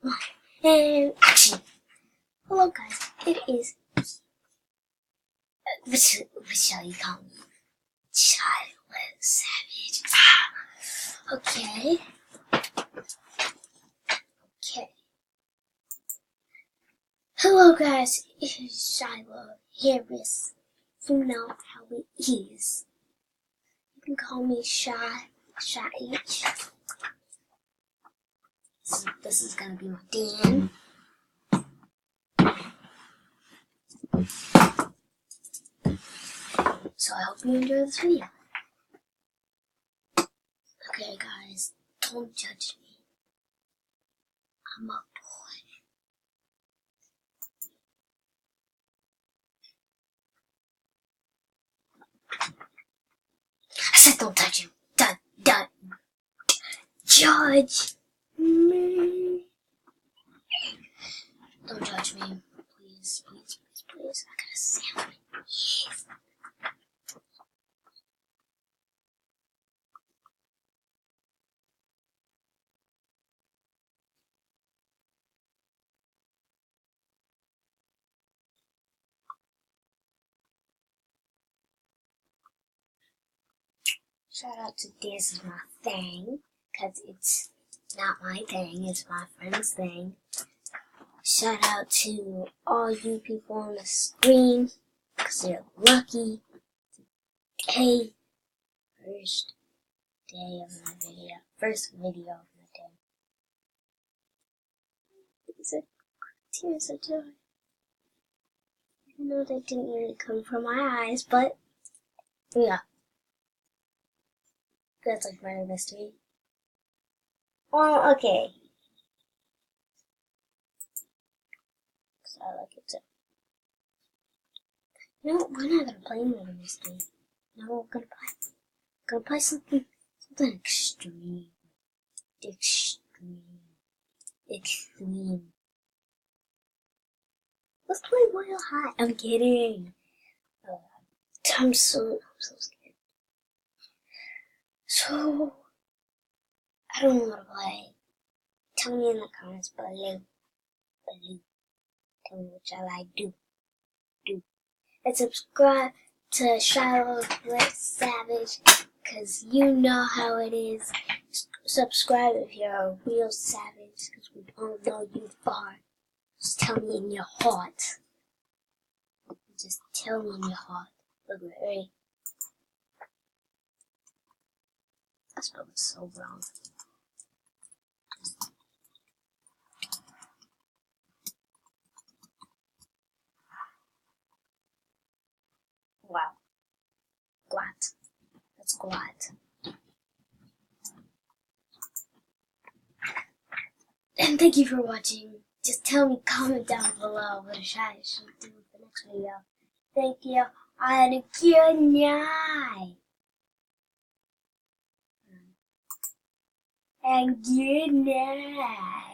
one, and action! Hello guys, it is, what shall you call me? Child Savage. Okay. Hello guys, it is Shiloh Harris. You know how it is. You can call me Shy H. This is gonna be my den. So I hope you enjoy this video. Okay guys, don't judge me. I'm a boy. I said don't touch him. Don't judge me. Don't judge me. Please, please, please, please. I gotta sandwich. Yes. Shout out to This Is My Thing, because it's not my thing, it's my friend's thing. Shout out to all you people on the screen, because you're lucky. Hey, first video of my day. These are tears of joy. I know they didn't really come from my eyes, but yeah. That's like murder mystery. Oh, okay. So I like it too. No, we're not gonna play murder mystery. No, we're gonna play something extreme. Extreme. Let's play Royal High. I'm kidding. I'm so scared. So, I don't know how to play. Tell me in the comments below. Tell me what y'all like do. And subscribe to Shiloh Savage, because you know how it is. Subscribe if you're a real savage, because we all know you are. Just tell me in your heart. Just tell me in your heart. Look at it, ready? I spelled it so wrong. Wow. Glad. That's glad. And thank you for watching. Just tell me, comment down below what I should do with the next video. Thank you. And a good night. And good night.